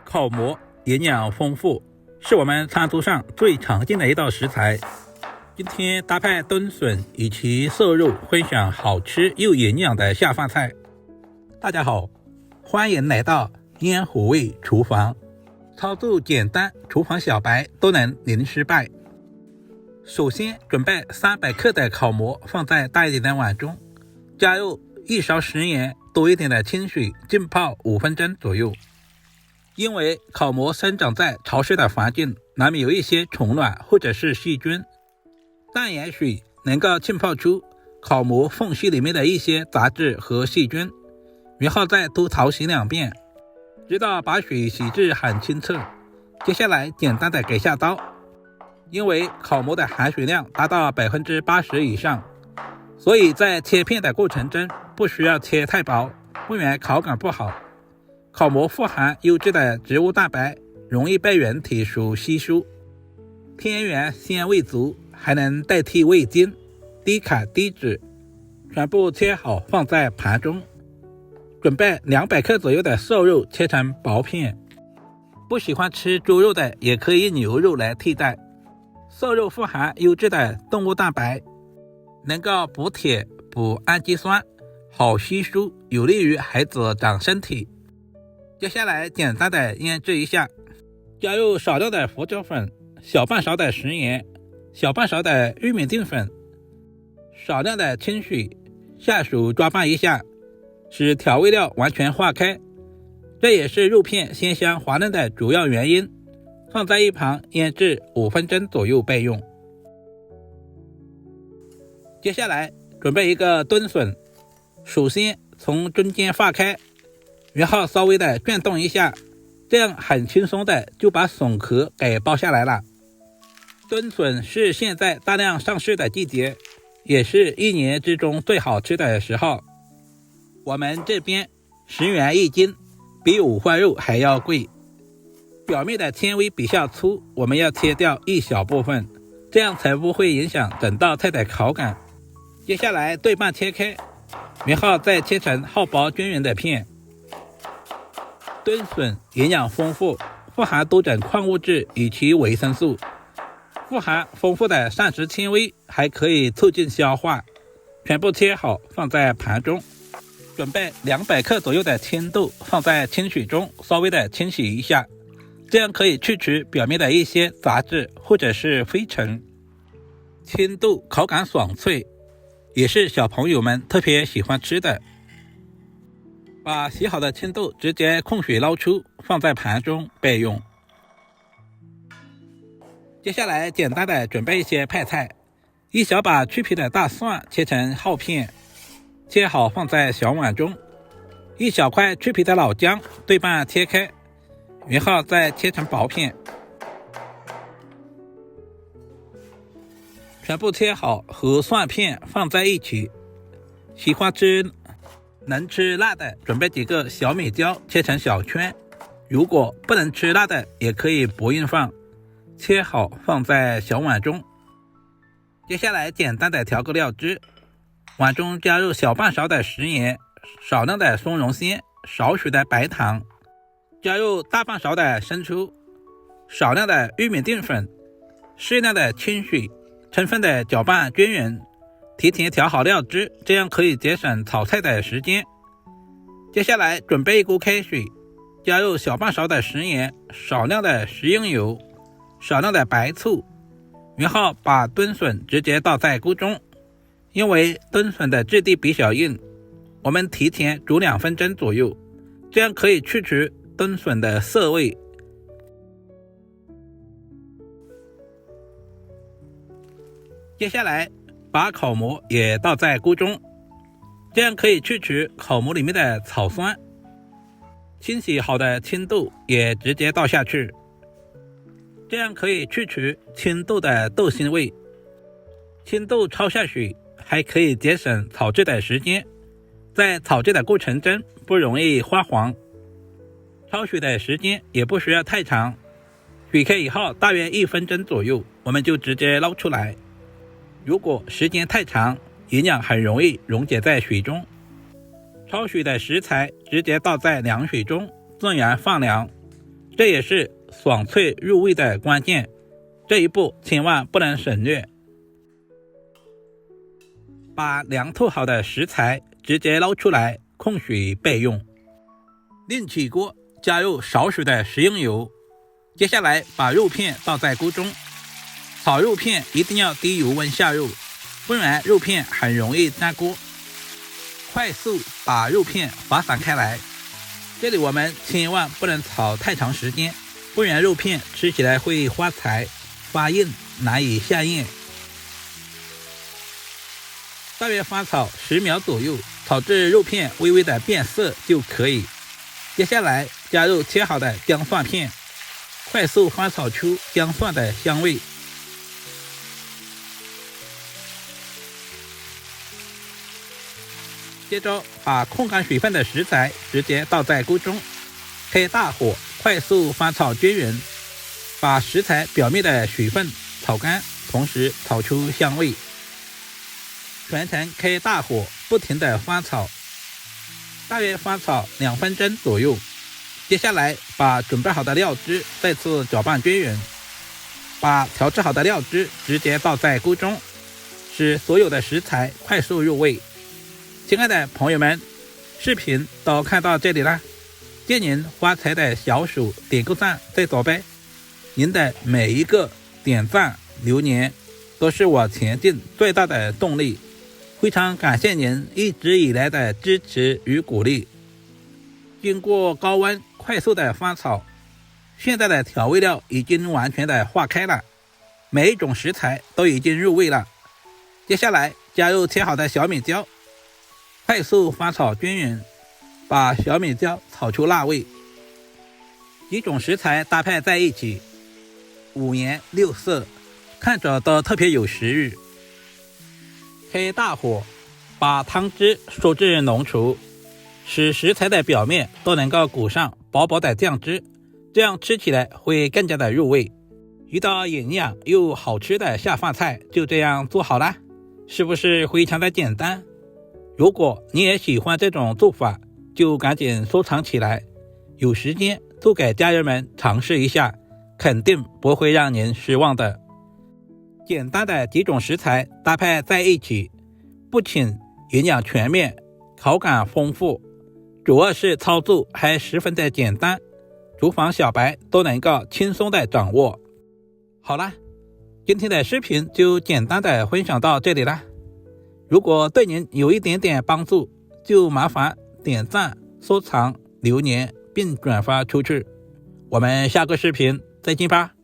烤饃營養豐富，是我們餐桌上最常見的一道食材。今天搭配燉筍以及瘦肉，分享好吃又營養的下飯菜。大家好，歡迎來到煙火味廚房，操作簡單，廚房小白都能零失敗。首先準備300克的烤饃放在大一點的碗中，加入1勺食鹽，多一點的清水，浸泡5分鐘左右。因為烤饃生長在潮濕的環境，難免有一些蟲卵或者是細菌，淡鹽水能夠浸泡出烤饃縫隙裡面的一些雜質和細菌，然後再多淘洗2遍，直到把水洗至很清澈。接下來簡单的給下刀，因為烤饃的含水量達到 80% 以上，所以在切片的過程中不需要切太薄，不然口感不好。烤饃富含優質的植物蛋白，容易被人體所吸收，天然鮮味足，還能代替味精，低卡低脂。全部切好放在盤中。準備200克左右的瘦肉，切成薄片。不喜歡吃豬肉的也可以用牛肉來替代。瘦肉富含優質的動物蛋白，能夠補鐵、補氨基酸，好吸收，有利於孩子長身體。接下來簡單的醃製一下，加入少量的胡椒粉，小半勺的食鹽，小半勺的玉米淀粉，少量的清水，下手抓拌一下，使調味料完全化開，這也是肉片鮮香滑嫩的主要原因。放在一旁醃製5分鐘左右備用。接下來準備一個燉筍，首先從中間化開，然後稍微的轉動一下，這樣很輕鬆的就把筍殼給剝下來了。燉筍是現在大量上市的季節，也是一年之中最好吃的時候。我們這邊10元1斤，比五花肉還要貴。表面的纖維比較粗，我們要切掉一小部分，這樣才不會影響整道菜的口感。接下來對半切開，然後再切成厚薄均勻的片。燉筍營養豐富，富含多種礦物質以及維生素，富含豐富的膳食纖維，還可以促進消化。全部切好放在盤中。準備200克左右的青豆放在清水中稍微的清洗一下，這樣可以去除表面的一些雜質或者是灰塵。青豆口感爽脆，也是小朋友們特別喜歡吃的。把洗好的青豆直接控水撈出，放在盤中備用。接下來簡單的準備一些配菜，一小把去皮的大蒜切成厚片，切好放在小碗中。一小塊去皮的老薑对半切開，然後再切成薄片。全部切好和蒜片放在一起。喜歡能吃辣的，準備幾個小米椒切成小圈，如果不能吃辣的也可以不用放。切好放在小碗中。接下來簡單的調個料汁，碗中加入小半勺的食鹽，少量的松茸鮮，少許的白糖，加入大半勺的生抽，少量的玉米淀粉，適量的清水，充分的攪拌均勻。提前調好料汁，這樣可以節省炒菜的時間。接下來準備一鍋開水，加入小半勺的食鹽，少量的食用油，少量的白醋，然後把燉筍直接倒在鍋中。因為燉筍的質地比較硬，我們提前煮2分鐘左右，這樣可以去除燉筍的澀味。接下來把烤饃也倒在鍋中，這樣可以去除烤饃裡面的草酸。清洗好的青豆也直接倒下去，這樣可以去除青豆的豆腥味。青豆焯下水，還可以節省炒制的時間，在炒制的過程中不容易發黃。焯水的時間也不需要太長，水開以後大約1分鐘左右，我們就直接撈出來。如果時間太長，營養很容易溶解在水中。焯水的食材直接倒在涼水中，自然放涼，這也是爽脆入味的關鍵，這一步千萬不能省略。把涼透好的食材直接撈出來，控水備用。另起鍋，加入少許的食用油，接下來把肉片倒在鍋中。炒肉片一定要低油溫下入，不然肉片很容易粘鍋。快速把肉片發散開來，這裡我們千萬不能炒太長時間，不然肉片吃起來會發柴、發硬，難以下咽。大約翻炒10秒左右，炒至肉片微微的變色就可以。接下來加入切好的薑蒜片，快速翻炒出薑蒜的香味。接着把控乾水分的食材直接倒在鍋中，開大火快速翻炒均勻，把食材表面的水分炒乾，同時炒出香味。全程開大火不停的翻炒，大約翻炒2分鐘左右。接下來把準備好的料汁再次攪拌均勻，把調製好的料汁直接倒在鍋中，使所有的食材快速入味。親愛的朋友們，視頻都看到這裡了，借您發財的小手點個讚再走唄。您的每一個點讚留言都是我前進最大的動力，非常感謝您一直以來的支持與鼓勵。經過高溫快速的翻炒，現在的調味料已經完全的化開了，每一種食材都已經入味了。接下來加入切好的小米椒，快速翻炒均勻，把小米椒炒出辣味。幾種食材搭配在一起，五顏六色，看着都特別有食慾。開大火，把湯汁收至濃稠，使食材的表面都能夠裹上薄薄的醬汁，這樣吃起來會更加的入味。一道營養又好吃的下飯菜就這樣做好了，是不是非常的簡單？如果你也喜歡這種做法，就趕緊收藏起來，有時間做給家人們嘗試一下，肯定不會讓您失望的。簡單的幾種食材搭配在一起，不僅營養全面，口感豐富，主要是操作還十分的簡單，廚房小白都能夠輕鬆的掌握。好了，今天的視頻就簡單的分享到這裡了。如果對您有一點點幫助，就麻煩點讚、收藏、留言並轉發出去。我們下個視頻再見吧。